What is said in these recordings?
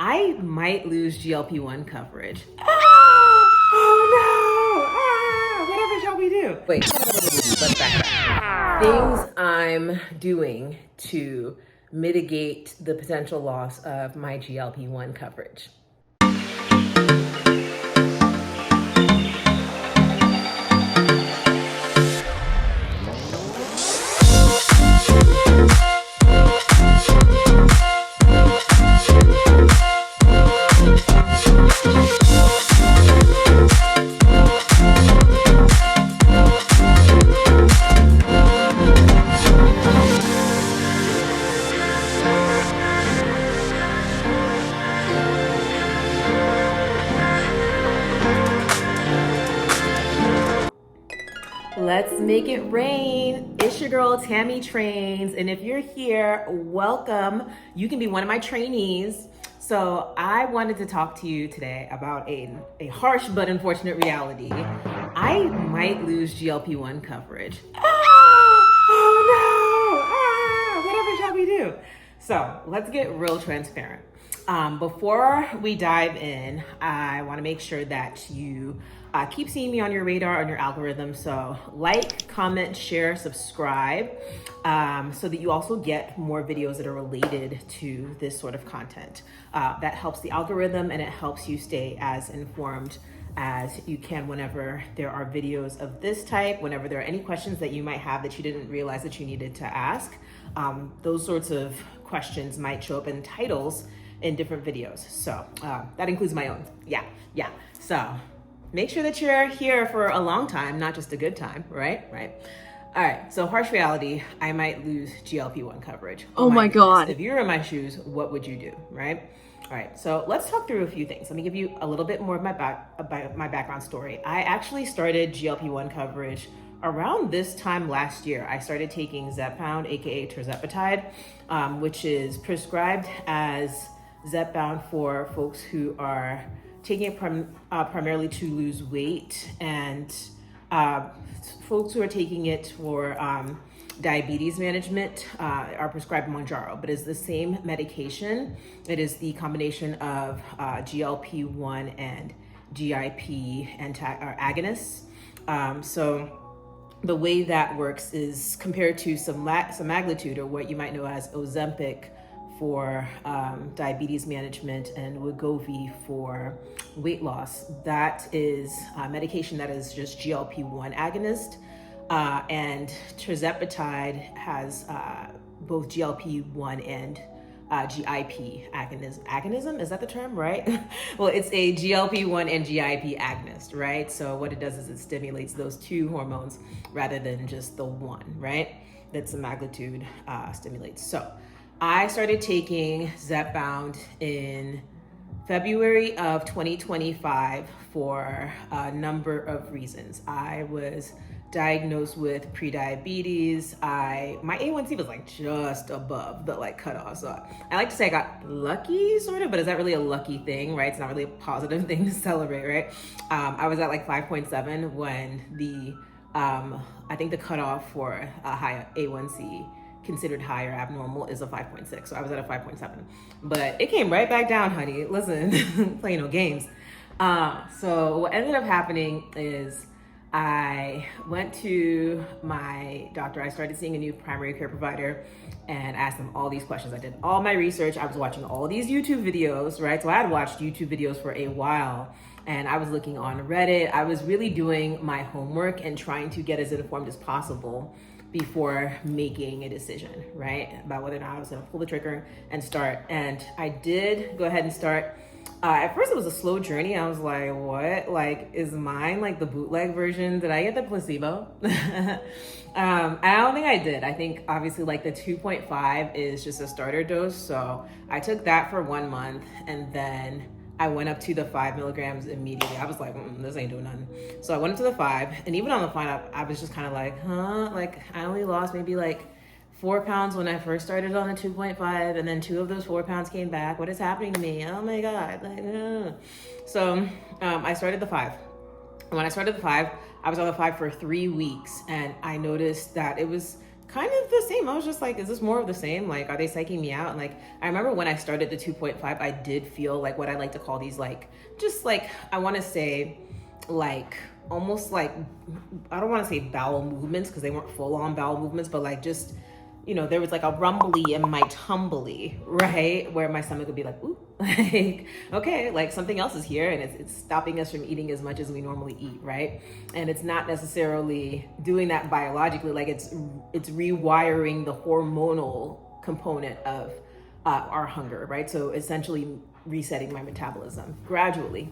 I might lose GLP-1 coverage. Whatever shall we do? Wait, let's back. Things I'm doing to mitigate the potential loss of my GLP-1 coverage. Let's make it rain. It's your girl, Tammy Trains. And if you're here, welcome. You can be one of my trainees. So I wanted to talk to you today about a harsh but unfortunate reality. I might lose GLP-1 coverage. Whatever shall we do? So let's get real transparent. Before we dive in, I want to make sure that you keep seeing me on your radar, on your algorithm. So like, comment, share, subscribe, so that you also get more videos that are related to this sort of content. That helps the algorithm and it helps you stay as informed as you can whenever there are videos of this type, whenever there are any questions that you might have that you didn't realize that you needed to ask. Those sorts of questions might show up in titles in different videos. So that includes my own. Yeah. So make sure that you're here for a long time, not just a good time, right? All right, so harsh reality, I might lose GLP-1 coverage. Oh my God. If you were in my shoes, what would you do, right? All right, so let's talk through a few things. Let me give you a little bit more of my background story. I actually started GLP-1 coverage around this time last year. I started taking Zepbound, aka tirzepatide, which is prescribed as Zepbound for folks who are taking it primarily to lose weight, and folks who are taking it for diabetes management are prescribed Mounjaro, but it's the same medication. It is the combination of GLP-1 and GIP agonists. So the way that works is compared to semaglutide, or what you might know as Ozempic for diabetes management, and Wegovy for weight loss. That is medication that is just GLP-1 agonist, and tirzepatide has both GLP-1 and GIP agonism. Is that the term, right? Well, it's a GLP-1 and GIP agonist, right? So what it does is it stimulates those two hormones rather than just the one, right? That semaglutide stimulates. So I started taking Zepbound in February of 2025 for a number of reasons. I was diagnosed with prediabetes. My A1C was like just above the cutoff. So I like to say I got lucky, sort of, but is that really a lucky thing, right? It's not really a positive thing to celebrate, right? I was at 5.7 when the I think the cutoff for a high A1C considered high or abnormal is a 5.6. So I was at a 5.7, but it came right back down, honey. Listen, playing no games. So what ended up happening is I went to my doctor. I started seeing a new primary care provider and asked them all these questions. I did all my research. I was watching all these YouTube videos, right? So I had watched YouTube videos for a while, and I was looking on Reddit. I was really doing my homework and trying to get as informed as possible before making a decision, right? About whether or not I was gonna pull the trigger and start. And I did go ahead and start. At first it was a slow journey. I was like, what? Is mine the bootleg version? Did I get the placebo? I don't think I did. I think obviously the 2.5 is just a starter dose. So I took that for 1 month, and then I went up to the 5 milligrams immediately. I was like, this ain't doing nothing. So I went up to the 5, and even on the 5, I was just kind of I only lost maybe 4 pounds when I first started on the 2.5, and then 2 of those 4 pounds came back. What is happening to me? Oh my God. So I started the 5. And when I started the 5, I was on the 5 for 3 weeks, and I noticed that it was kind of the same. I was just like, is this more of the same? Like, are they psyching me out? And like, I remember when I started the 2.5, I did feel like what I like to call these, like, just like, I want to say, like, almost like, I don't want to say bowel movements because they weren't full on bowel movements, but like just, you know, there was like a rumbly and my tumbly, right? Where my stomach would be like, ooh, like, okay, like something else is here and it's stopping us from eating as much as we normally eat, right? And it's not necessarily doing that biologically, like it's rewiring the hormonal component of our hunger, right? So essentially resetting my metabolism gradually,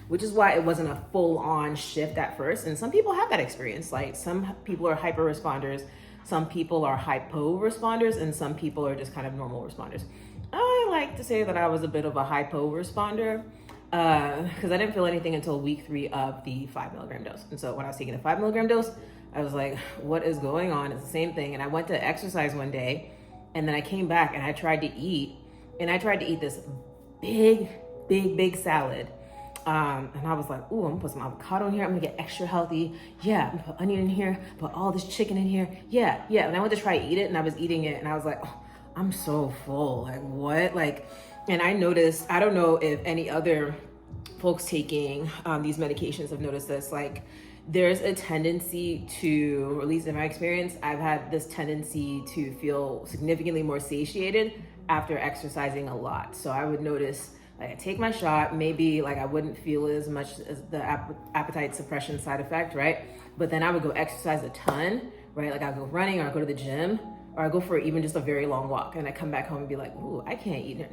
which is why it wasn't a full on shift at first. And some people have that experience. Like some people are hyper responders, some people are hypo responders, and some people are just kind of normal responders. I like to say that I was a bit of a hypo responder because I didn't feel anything until week 3 of the 5 milligram dose. And so when I was taking the 5 milligram dose, I was like, what is going on? It's the same thing. And I went to exercise one day and then I came back and I tried to eat this big salad. And I was like, ooh, I'm gonna put some avocado in here. I'm gonna get extra healthy. Yeah, I'm gonna put onion in here, put all this chicken in here. Yeah. And I went to try to eat it and I was eating it and I was like, oh, I'm so full. Like what? Like, and I noticed, I don't know if any other folks taking these medications have noticed this, like there's a tendency to, or at least in my experience, I've had this tendency to feel significantly more satiated after exercising a lot. So I would notice, like I take my shot, maybe like I wouldn't feel as much as the appetite suppression side effect, right? But then I would go exercise a ton, right? Like I'd go running or I'd go to the gym or I go for even just a very long walk and I come back home and be like, ooh, I can't eat it.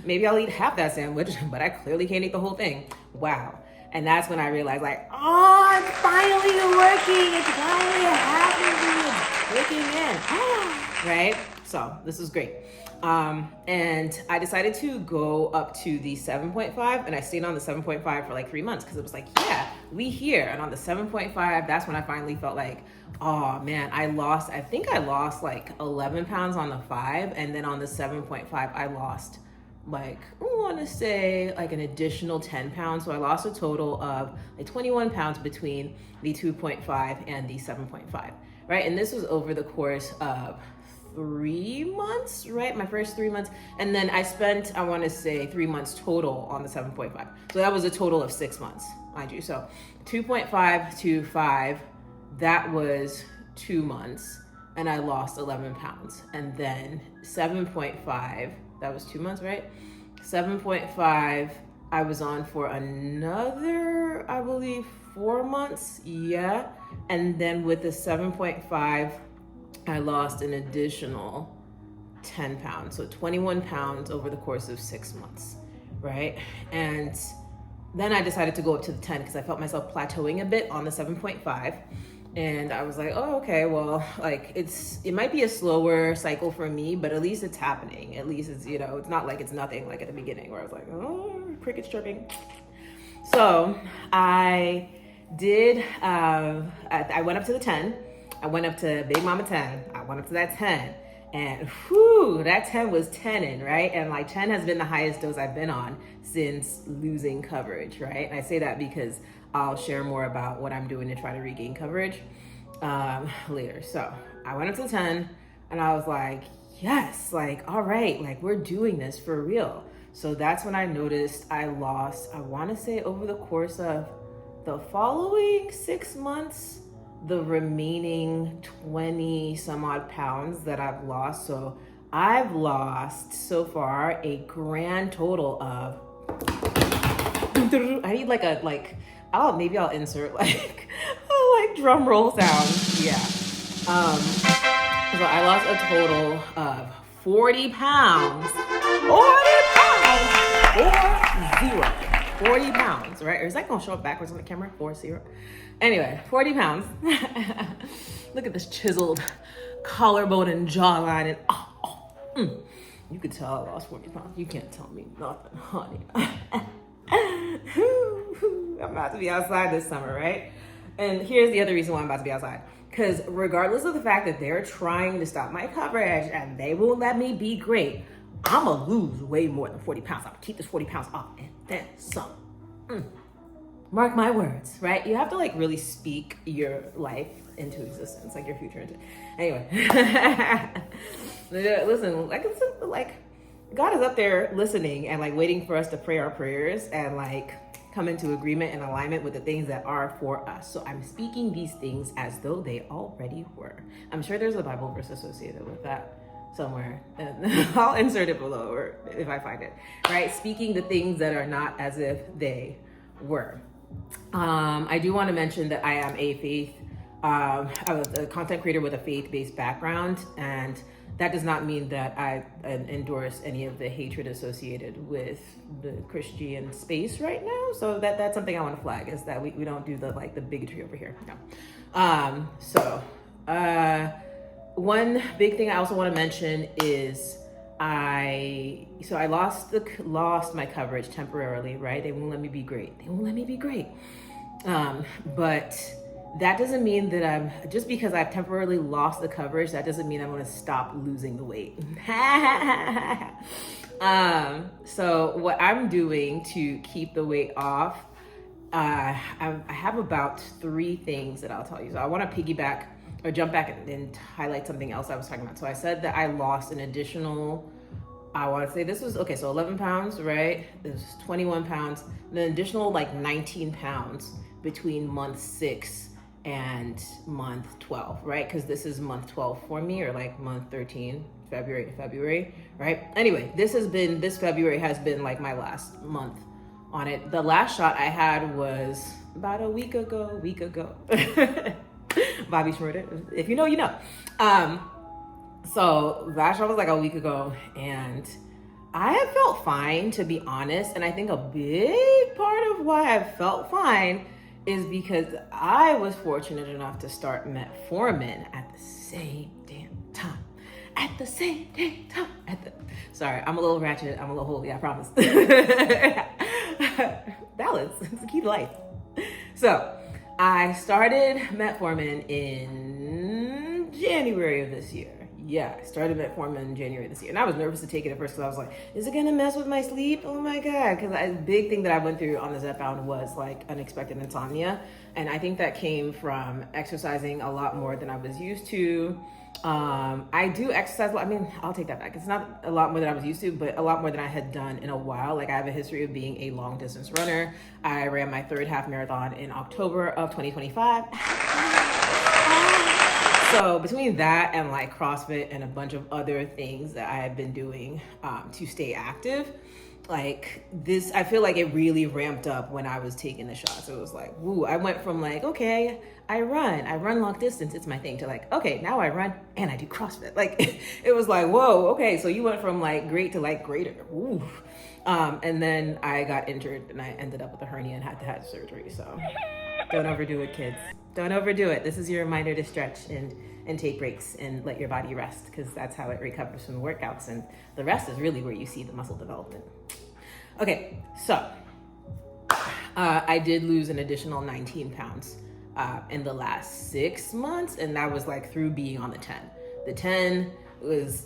Maybe I'll eat half that sandwich, but I clearly can't eat the whole thing. Wow. And that's when I realized like, oh, it's finally working. It's finally happening. It's kicking in, right? So this is great. And I decided to go up to the 7.5 and I stayed on the 7.5 for like 3 months because it was like, yeah, we here. And on the 7.5, that's when I finally felt like, oh man, I think I lost like 11 pounds on the 5. And then on the 7.5, I lost like, I want to say like an additional 10 pounds. So I lost a total of like 21 pounds between the 2.5 and the 7.5, right? And this was over the course of 3 months, right? My first 3 months. And then I spent, I want to say 3 months total on the 7.5. So that was a total of 6 months, mind you. So 2.5 to 5, that was 2 months and I lost 11 pounds. And then 7.5, that was 2 months, right? 7.5, I was on for another, I believe 4 months. Yeah. And then with the 7.5, I lost an additional 10 pounds. So 21 pounds over the course of 6 months, right? And then I decided to go up to the 10 because I felt myself plateauing a bit on the 7.5. And I was like, oh, okay, well, like it might be a slower cycle for me, but at least it's happening. At least it's, you know, it's not like it's nothing like at the beginning where I was like, oh, crickets chirping. So I did, I went up to the 10. I went up to Big Mama 10. I went up to that 10 and whew, that 10 was 10ing, right? And like 10 has been the highest dose I've been on since losing coverage, right? And I say that because I'll share more about what I'm doing to try to regain coverage later. So I went up to 10 and I was like, yes, like, all right, like we're doing this for real. So that's when I noticed I lost, I want to say over the course of the following 6 months, the remaining 20 some odd pounds that I've lost. So I've lost so far a grand total of, I need maybe I'll insert like drum roll sound. Yeah. So I lost a total of 40 pounds. 40 pounds, right? Or is that gonna show up backwards on the camera? 40. Anyway, 40 pounds. Look at this chiseled collarbone and jawline and you could tell I lost 40 pounds. You can't tell me nothing, honey. I'm about to be outside this summer, right? And here's the other reason why I'm about to be outside. Because regardless of the fact that they're trying to stop my coverage and they won't let me be great, I'm gonna lose way more than 40 pounds. I'm gonna keep this 40 pounds off and then some. Mark my words, right? You have to like really speak your life into existence, like your future into. Anyway, listen, like God is up there listening and like waiting for us to pray our prayers and like come into agreement and alignment with the things that are for us. So I'm speaking these things as though they already were. I'm sure there's a Bible verse associated with that somewhere, and I'll insert it below or if I find it, right? Speaking the things that are not as if they were. I do want to mention that I am I was a content creator with a faith-based background, and that does not mean that I endorse any of the hatred associated with the Christian space right now. So that's something I want to flag, is that we don't do the bigotry over here. No. One big thing I also want to mention is I lost my coverage temporarily, right? They won't let me be great. But that doesn't mean that just because I've temporarily lost the coverage, that doesn't mean I'm going to stop losing the weight. So what I'm doing to keep the weight off, I have about 3 things that I'll tell you. So I want to piggyback or jump back and highlight something else I was talking about. So I said that I lost an additional, I want to say this was, okay, so 11 pounds, right? This was 21 pounds, an additional 19 pounds between month 6 and month 12, right? Because this is month 12 for me, or month 13, February to February, right? Anyway, this February has been my last month on it. The last shot I had was about a week ago. Bobby Schmurder, if you know, you know. So last shot was a week ago, and I have felt fine, to be honest. And I think a big part of why I felt fine is because I was fortunate enough to start metformin at the same damn time. Sorry, I'm a little ratchet. I'm a little holy, I promise. Balance, it's the key to life. So I started metformin in January of this year. Yeah, I started metformin in January this year. And I was nervous to take it at first because I was like, is it going to mess with my sleep? Oh my God. Because a big thing that I went through on the Zepbound was unexpected insomnia. And I think that came from exercising a lot more than I was used to. I do exercise. I mean, I'll take that back. It's not a lot more than I was used to, but a lot more than I had done in a while. I have a history of being a long distance runner. I ran my 3rd half marathon in October of 2025. So between that and CrossFit and a bunch of other things that I have been doing to stay active, this, I feel it really ramped up when I was taking the shots. It was woo, I went from okay, I run long distance, it's my thing, to okay, now I run and I do CrossFit. It was whoa, okay, so you went from great to greater. Ooh. And then I got injured and I ended up with a hernia and had to have surgery. So don't overdo it, kids. Don't overdo it. This is your reminder to stretch and take breaks and let your body rest, because that's how it recovers from the workouts. And the rest is really where you see the muscle development. Okay, so I did lose an additional 19 pounds in the last 6 months. And that was through being on the 10. The 10 was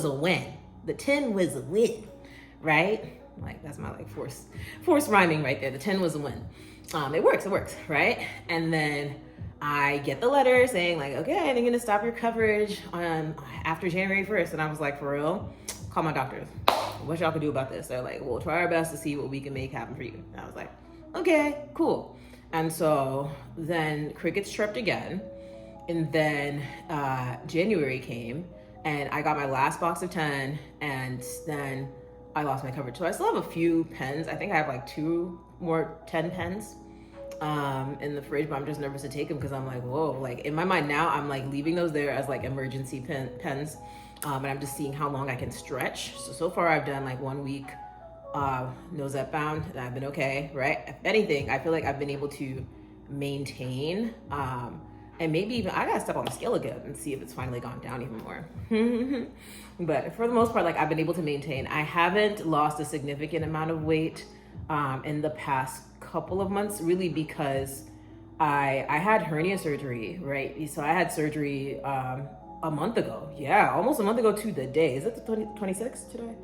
a win. The 10 was a win, right? That's my force rhyming right there. The 10 was a win. It works, right? And then I get the letter saying okay, they're gonna stop your coverage after January 1st. And I was for real? Call my doctors. What y'all can do about this? They're we'll try our best to see what we can make happen for you. And I was okay, cool. And so then crickets chirped again. And then January came and I got my last box of 10, and then I lost my coverage. So I still have a few pens. I think I have 2 more 10 pens in the fridge, but I'm just nervous to take them because I'm whoa, in my mind now, I'm leaving those there as emergency pens. And I'm just seeing how long I can stretch. So far I've done 1 week, no Zepbound, and I've been okay, right? If anything, I feel I've been able to maintain, and maybe even, I gotta step on the scale again and see if it's finally gone down even more. But for the most part, I've been able to maintain. I haven't lost a significant amount of weight in the past couple of months, really because I had hernia surgery, right? So I had surgery a month ago. Yeah, almost a month ago to the day. Is it the 26th today?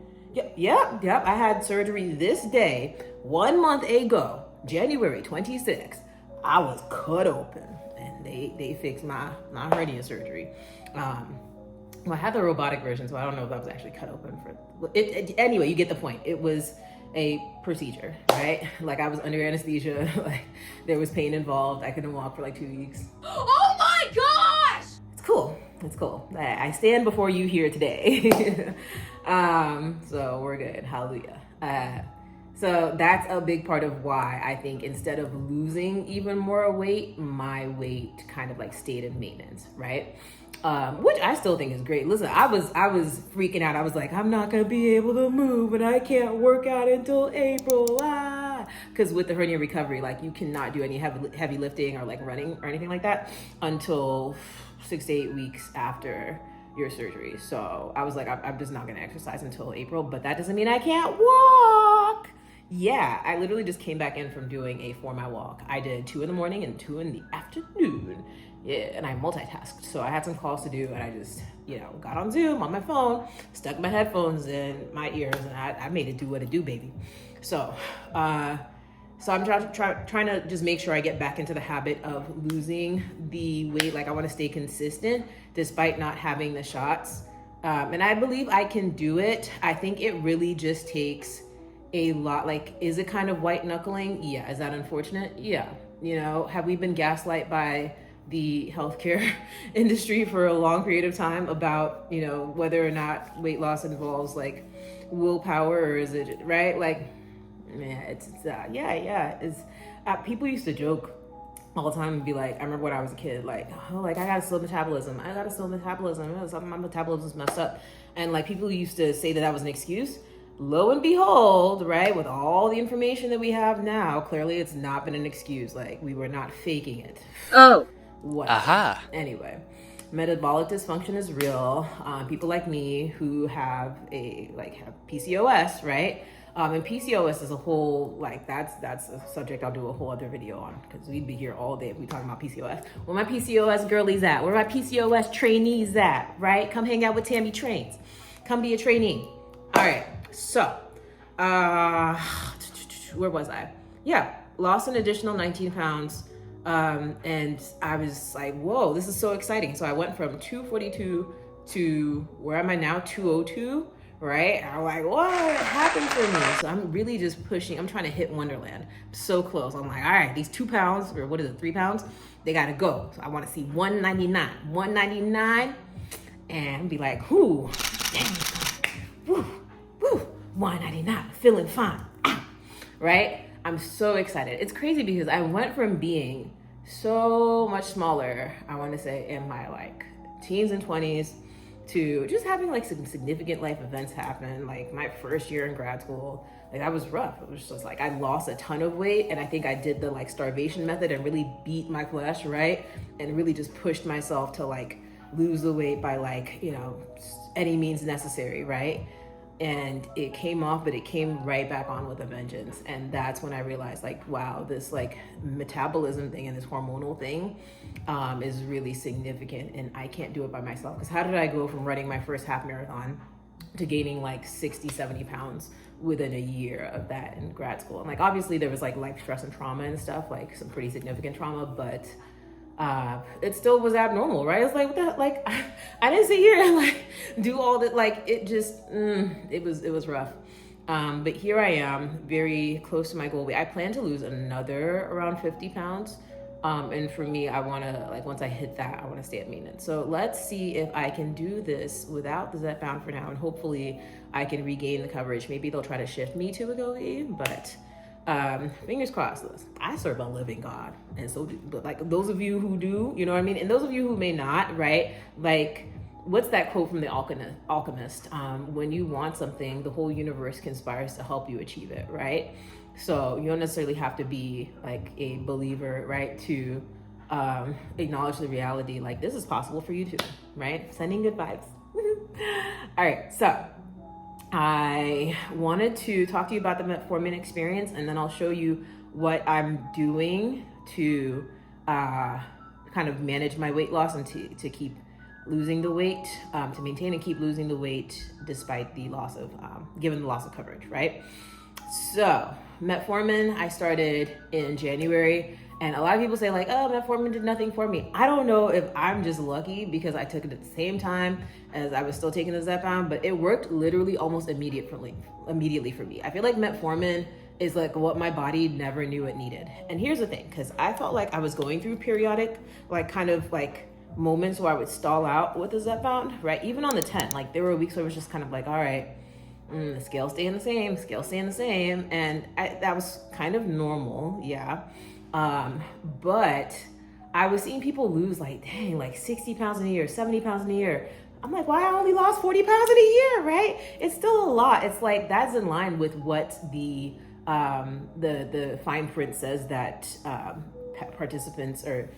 Yep. I had surgery this day, 1 month ago, January 26th, I was cut open, and they fixed my hernia surgery. Well, I had the robotic version, so I don't know if I was actually cut open for it. Anyway, you get the point. It was a procedure, right? Like, I was under anesthesia, like there was pain involved. I couldn't walk for like 2 weeks. Oh my gosh! It's cool. It's cool. I stand before you here today. So we're good. Hallelujah. So that's a big part of why I think instead of losing even more weight, my weight kind of like stayed in maintenance, right? Which I still think is great. Listen, I was freaking out. I was like, I'm not gonna be able to move, and I can't work out until April. Because with the hernia recovery, like you cannot do any heavy lifting or like running or anything like that until 6 to 8 weeks after your surgery. So I was like, I'm just not gonna exercise until April, but that doesn't mean I can't walk. Yeah, I literally just came back in from doing a 4-mile walk. I did 2 in the morning and 2 in the afternoon. Yeah, and I multitasked. So I had some calls to do, and I just, got on Zoom on my phone, stuck my headphones in my ears, and I made it do what it do, baby. So I'm trying to just make sure I get back into the habit of losing the weight. Like, I want to stay consistent despite not having the shots. And I believe I can do it. I think it really just takes a lot. Like, is it kind of white knuckling? Yeah. Is that unfortunate? Yeah. Have we been gaslight by the healthcare industry for a long period of time about, whether or not weight loss involves like willpower, or is it, right? Like, people used to joke all the time and be like, I remember when I was a kid, like, oh, like I got a slow metabolism. My metabolism's messed up. And like people used to say that was an excuse. Lo and behold, right, with all the information that we have now, clearly it's not been an excuse. Like, we were not faking it. Oh. What? Aha. Anyway, metabolic dysfunction is real. People like me who have PCOS, right? And PCOS is a whole, like, that's a subject I'll do a whole other video on, because we'd be here all day if we talking about PCOS. Where my PCOS girlies at? Where my PCOS trainees at, right? Come hang out with Tammy Trains. Come be a trainee. All right, so, where was I? Yeah, lost an additional 19 pounds. And I was like, whoa, this is so exciting. So I went from 242 to, where am I now? 202, right? I'm like, what happened for me? So I'm really just pushing. I'm trying to hit Wonderland. So close. I'm like, all right, these 2 pounds, or what is it, 3 pounds? They got to go. So I want to see 199, and be like, whoo, dang, woo, 199, feeling fine, right? I'm so excited. It's crazy because I went from being so much smaller, I want to say, in my like teens and 20s, to just having like some significant life events happen. Like my first year in grad school, like that was rough. It was just like I lost a ton of weight, and I think I did the like starvation method and really beat my flesh, right? And really just pushed myself to like lose the weight by like, any means necessary, right? And it came off, but it came right back on with a vengeance. And that's when I realized, like, wow, this like metabolism thing and this hormonal thing is really significant, and I can't do it by myself. Because how did I go from running my first half marathon to gaining like 60, 70 pounds within a year of that in grad school? And like, obviously there was like life stress and trauma and stuff, like some pretty significant trauma, but it still was abnormal, right? It's like, what the, like, I didn't sit here and like do all that. Like, it just, it was rough. But here I am, very close to my goal weight. I plan to lose another around 50 pounds. And for me, I want to, like, once I hit that, I want to stay at maintenance. So let's see if I can do this without the Zepbound for now. And hopefully I can regain the coverage. Maybe they'll try to shift me to a GLP, but fingers crossed. I serve a living God, and so but like those of you who do, you know what I mean, and those of you who may not, right? Like, what's that quote from the alchemist? When you want something, the whole universe conspires to help you achieve it, right? So you don't necessarily have to be like a believer, right, to acknowledge the reality, like this is possible for you too, right? Sending good vibes. All right, so I wanted to talk to you about the metformin experience, and then I'll show you what I'm doing to kind of manage my weight loss and to keep losing the weight, to maintain and keep losing the weight despite the loss of, given the loss of coverage, right? So metformin, I started in January, and a lot of people say like, oh, metformin did nothing for me. I don't know if I'm just lucky because I took it at the same time as I was still taking the Zepbound, but it worked literally almost immediately for me. I feel like metformin is like what my body never knew it needed. And here's the thing, because I felt like I was going through periodic, like kind of like moments where I would stall out with the Zepbound, right? Even on the 10, like there were weeks where it was just kind of like, all right, the scale staying the same. And that was kind of normal, yeah. But I was seeing people lose like, dang, like 60 pounds in a year, 70 pounds in a year. I'm like, why I only lost 40 pounds in a year, right? It's still a lot. It's like, that's in line with what the fine print says that participants or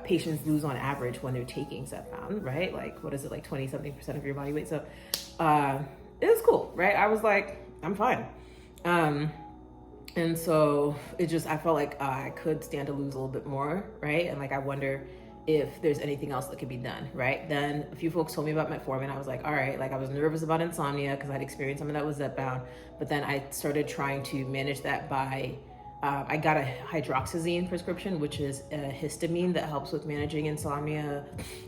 patients lose on average when they're taking Zepbound, right? Like, what is it, like 20 something percent of your body weight? So it was cool, right? I was like, I'm fine. And so I felt like I could stand to lose a little bit more, right? And like, I wonder if there's anything else that could be done, right? Then a few folks told me about metformin. I was like, all right, like I was nervous about insomnia because I'd experienced some of that with Zepbound, but then I started trying to manage that by, I got a hydroxyzine prescription, which is a histamine that helps with managing insomnia.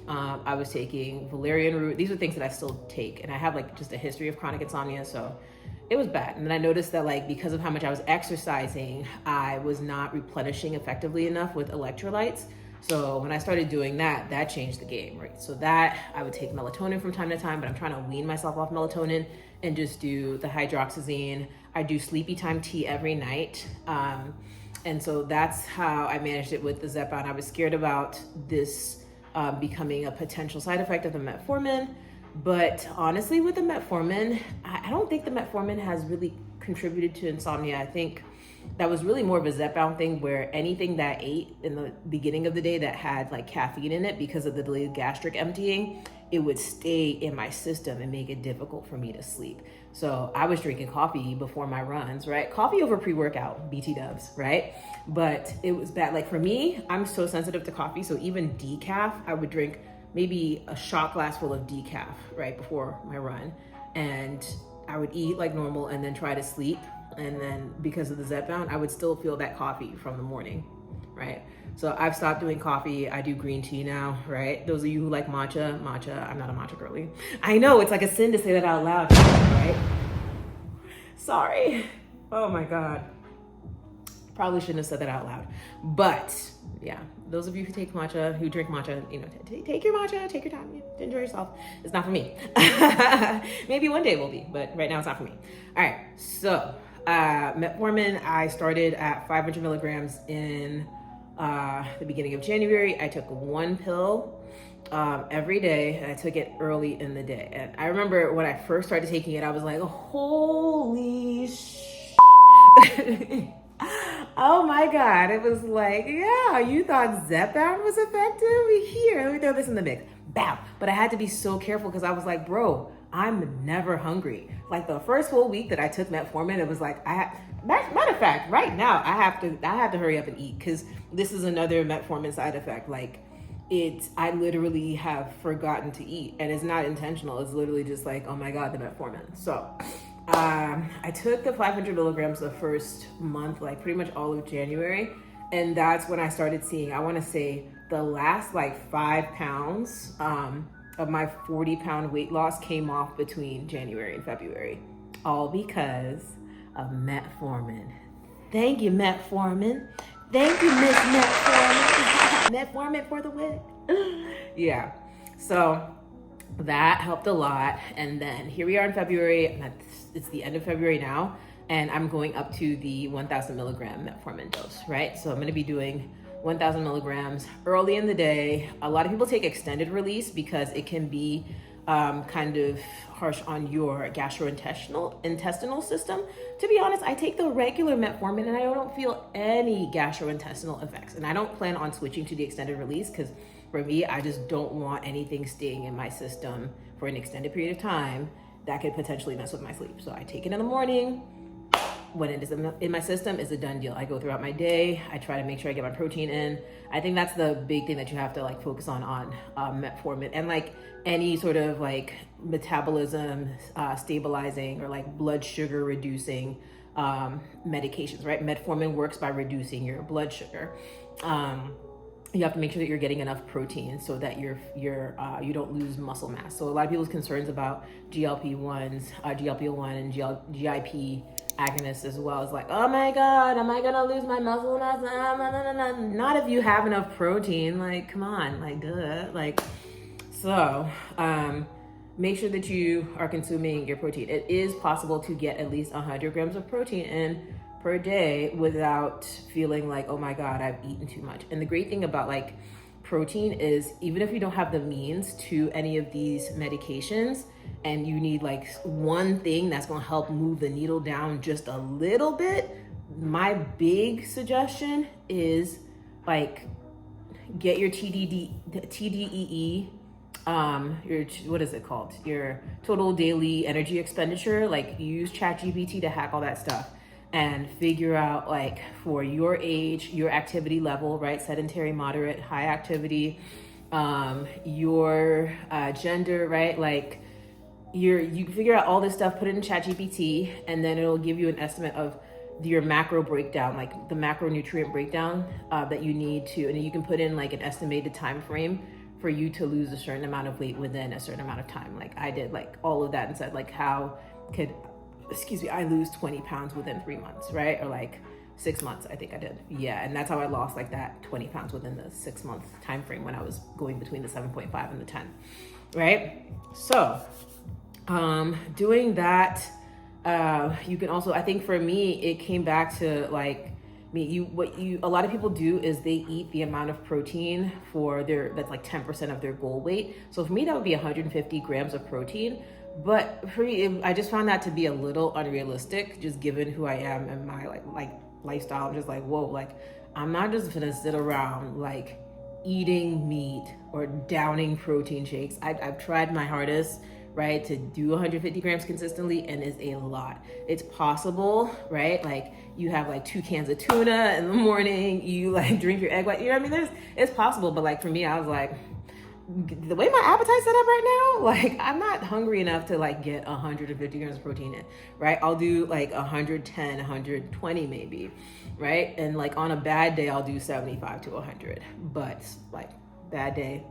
I was taking valerian root. These are things that I still take, and I have like just a history of chronic insomnia, so it was bad. And then I noticed that like because of how much I was exercising, I was not replenishing effectively enough with electrolytes. So when I started doing that, that changed the game, right? So that I would take melatonin from time to time, but I'm trying to wean myself off melatonin and just do the hydroxyzine. I do sleepy time tea every night. And so that's how I managed it with the Zepbound. I was scared about this becoming a potential side effect of the metformin. But honestly, with the metformin, I don't think the metformin has really contributed to insomnia. I think that was really more of a Zepbound thing where anything that I ate in the beginning of the day that had like caffeine in it because of the delayed gastric emptying, it would stay in my system and make it difficult for me to sleep. So I was drinking coffee before my runs, right? Coffee over pre-workout, BT dubs, right? But it was bad. Like for me, I'm so sensitive to coffee. So even decaf, I would drink maybe a shot glass full of decaf right before my run. And I would eat like normal and then try to sleep. And then because of the Zepbound, I would still feel that coffee from the morning, right? So I've stopped doing coffee. I do green tea now, right? Those of you who like matcha, I'm not a matcha girly. I know, it's like a sin to say that out loud, right? Sorry. Oh my God. Probably shouldn't have said that out loud. But yeah, those of you who take matcha, who drink matcha, you know, take your matcha, take your time, enjoy yourself. It's not for me. Maybe one day it will be, but right now it's not for me. All right, so metformin, I started at 500 milligrams in the beginning of January. I took one pill every day, and I took it early in the day. And I remember when I first started taking it, I was like, holy oh my God. It was like, yeah, you thought Zepbound was effective? Here, let me throw this in the mix. Bow. But I had to be so careful because I was like, bro, I'm never hungry. Like the first whole week that I took metformin, it was like, matter of fact, right now, I have to hurry up and eat because this is another metformin side effect. Like I literally have forgotten to eat, and it's not intentional. It's literally just like, oh my God, the metformin. So I took the 500 milligrams the first month, like pretty much all of January. And that's when I started seeing, I want to say the last like 5 pounds of my 40-pound weight loss came off between January and February, all because of metformin. Thank you, metformin. Thank you, Miss Metformin. Metformin for the win. Yeah, so that helped a lot. And then here we are in February, and it's the end of February now, and I'm going up to the 1,000 milligram metformin dose, right? So I'm going to be doing 1,000 milligrams early in the day. A lot of people take extended release because it can be kind of harsh on your gastrointestinal system. To be honest, I take the regular metformin and I don't feel any gastrointestinal effects. And I don't plan on switching to the extended release because for me, I just don't want anything staying in my system for an extended period of time that could potentially mess with my sleep. So I take it in the morning, when it is in my system, it's a done deal. I go throughout my day. I try to make sure I get my protein in. I think that's the big thing that you have to like focus on metformin and like any sort of like metabolism stabilizing or like blood sugar reducing medications, right? Metformin works by reducing your blood sugar. You have to make sure that you're getting enough protein so that you don't lose muscle mass. So a lot of people's concerns about GLP-1 and GIP agonists as well is like, oh my God, am I gonna lose my muscle mass? Not if you have enough protein. Like, come on, like, duh. Like, so make sure that you are consuming your protein. It is possible to get at least 100 grams of protein in per day without feeling like, oh my God, I've eaten too much. And the great thing about like protein is even if you don't have the means to any of these medications and you need like one thing that's going to help move the needle down just a little bit, my big suggestion is like get your TDEE, your, what is it called? Your total daily energy expenditure. Like use ChatGPT to hack all that stuff and figure out like for your age, your activity level, right? Sedentary, moderate, high activity, your gender, right? Like you figure out all this stuff, put it in ChatGPT, and then it'll give you an estimate of your macro breakdown, like the macronutrient breakdown that you need to, and you can put in like an estimated time frame for you to lose a certain amount of weight within a certain amount of time. Like I did like all of that and said like how could I lose 20 pounds within 3 months, right? Or like 6 months, I think I did. Yeah, and that's how I lost like that 20 pounds within the 6 month time frame when I was going between the 7.5 and the 10, right? So doing that, you can also, I think for me, it came back to like, a lot of people do is they eat the amount of protein that's like 10% of their goal weight. So for me, that would be 150 grams of protein. But for me, I just found that to be a little unrealistic, just given who I am and my like lifestyle. I'm just like, whoa, like I'm not just gonna sit around like eating meat or downing protein shakes. I've tried my hardest, right, to do 150 grams consistently, and it's a lot. It's possible, right? Like you have like 2 cans of tuna in the morning, you like drink your egg white, you know what I mean? It's possible, but like for me, I was like, the way my appetite's set up right now, like I'm not hungry enough to like get 150 grams of protein in, right? I'll do like 110, 120 maybe, right? And like on a bad day, I'll do 75 to 100, but like bad day.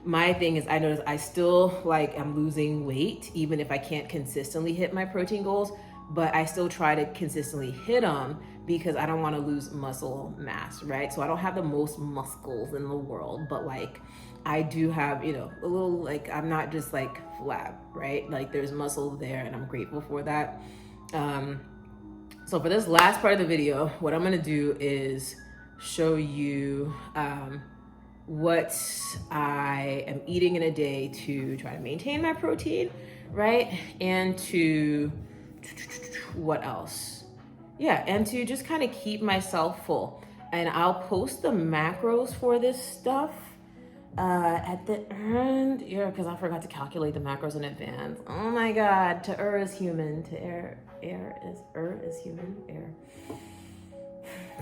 My thing is I notice I still like I'm losing weight, even if I can't consistently hit my protein goals, but I still try to consistently hit them because I don't want to lose muscle mass, right? So I don't have the most muscles in the world, but like I do have, you know, a little, like, I'm not just like flab, right? Like there's muscle there and I'm grateful for that. So for this last part of the video, what I'm going to do is show you, what I am eating in a day to try to maintain my protein, right? And to, what else? Yeah, and to just kind of keep myself full. And I'll post the macros for this stuff at the end, yeah, because I forgot to calculate the macros in advance. Oh my God, to err is human, to err is human, err.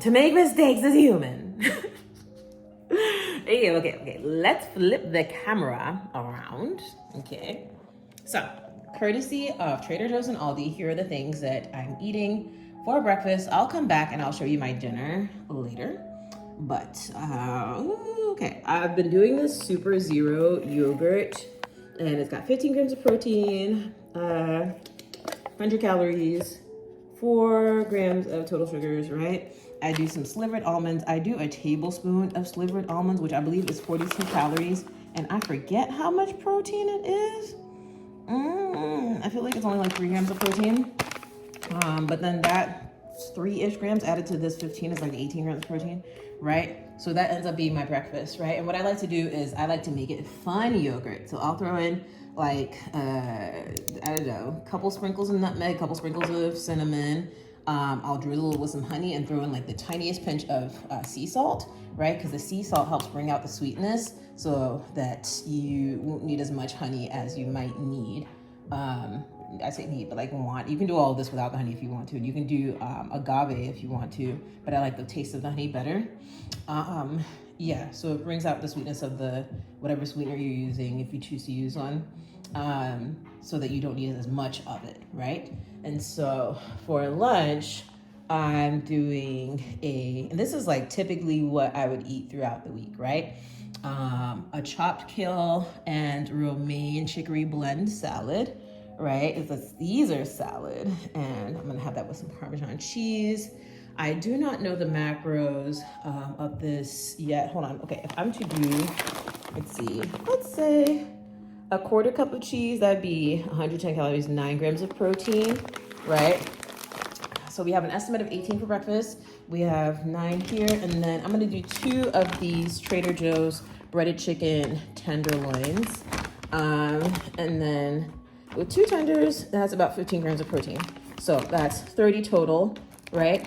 To make mistakes is human. Okay, let's flip the camera around, okay? So, courtesy of Trader Joe's and Aldi, here are the things that I'm eating for breakfast. I'll come back and I'll show you my dinner later. But, okay, I've been doing this Super Zero yogurt, and it's got 15 grams of protein, 100 calories, 4 grams of total sugars, right? I do some slivered almonds. I do a tablespoon of slivered almonds, which I believe is 42 calories, and I forget how much protein it is. I feel like it's only like 3 grams of protein, but then that 3-ish grams added to this 15 is like 18 grams of protein, right? So that ends up being my breakfast, right? And what I like to do is I like to make it fun yogurt. So I'll throw in like, I don't know, a couple sprinkles of nutmeg, a couple sprinkles of cinnamon. I'll drizzle with some honey and throw in like the tiniest pinch of sea salt, right? Because the sea salt helps bring out the sweetness so that you won't need as much honey as you might need I say need, but like want. You can do all of this without the honey if you want to. And you can do agave if you want to, but I like the taste of the honey better. Yeah, so it brings out the sweetness of the whatever sweetener you're using if you choose to use one, so that you don't need as much of it, right? And so for lunch, I'm doing and this is like typically what I would eat throughout the week, right? A chopped kale and romaine chicory blend salad, right? It's a Caesar salad, and I'm gonna have that with some Parmesan cheese. I do not know the macros of this yet. Hold on. Okay, if I'm to do, let's say a quarter cup of cheese, that'd be 110 calories, 9 grams of protein, right? So we have an estimate of 18 for breakfast. We have 9 here, and then I'm gonna do 2 of these Trader Joe's breaded chicken tenderloins. And then with 2 tenders, that's about 15 grams of protein. So that's 30 total, right?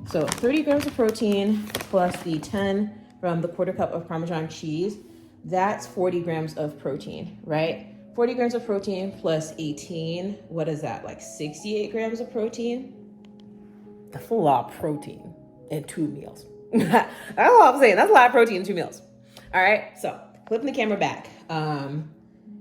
So 30 grams of protein plus the 10 from the quarter cup of Parmesan cheese, that's 40 grams of protein, right? 40 grams of protein plus 18, what is that, like 68 grams of protein? That's a lot of protein in 2 meals. That's all I'm saying. That's a lot of protein in 2 meals. All right, so flipping the camera back.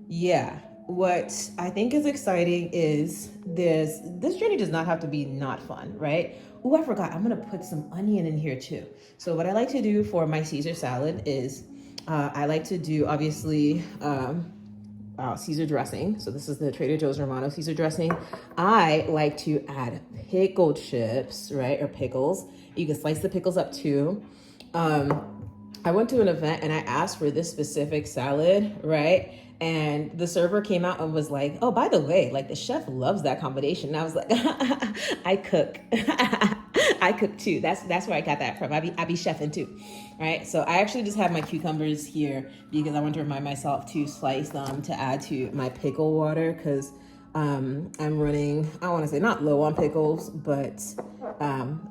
Yeah, what I think is exciting is this journey does not have to be not fun, right? Oh, I forgot. I'm gonna put some onion in here too. So what I like to do for my Caesar salad is I like to do obviously Caesar dressing. So this is the Trader Joe's Romano Caesar dressing. I like to add pickled chips, right? Or pickles. You can slice the pickles up too. I went to an event and I asked for this specific salad, right? And the server came out and was like, oh, by the way, like the chef loves that combination. And I was like, I cook. I cook too. That's where I got that from. I be chefing too, right? So I actually just have my cucumbers here because I want to remind myself to slice them to add to my pickle water because I'm running, I want to say not low on pickles, but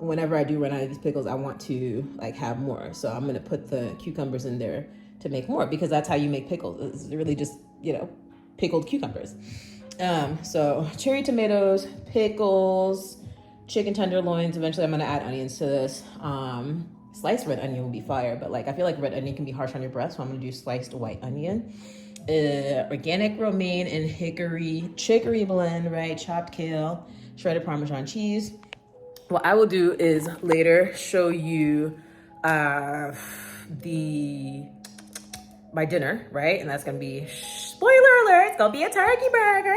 whenever I do run out of these pickles, I want to like have more. So I'm going to put the cucumbers in there to make more because that's how you make pickles. It's really just, pickled cucumbers. So cherry tomatoes, pickles, chicken tenderloins. Eventually I'm going to add onions to this. Sliced red onion will be fire, but like I feel like red onion can be harsh on your breath, so I'm going to do sliced white onion. Organic romaine and chicory blend, right? Chopped kale, shredded Parmesan cheese. What I will do is later show you my dinner, right? And that's gonna be, spoiler alert, it's gonna be a turkey burger.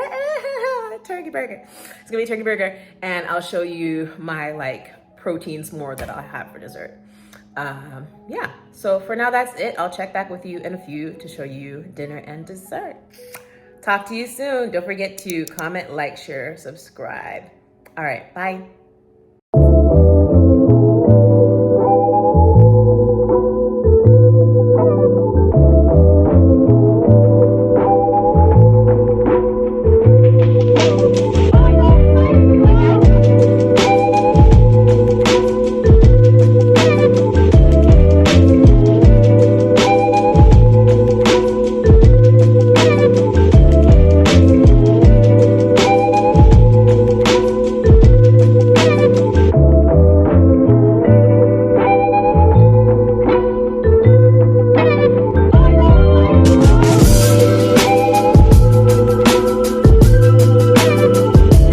Turkey burger. It's gonna be a turkey burger. And I'll show you my like protein s'more that I'll have for dessert. Yeah, so for now that's it. I'll check back with you in a few to show you dinner and dessert. Talk to you soon. Don't forget to comment, like, share, subscribe. All right, bye.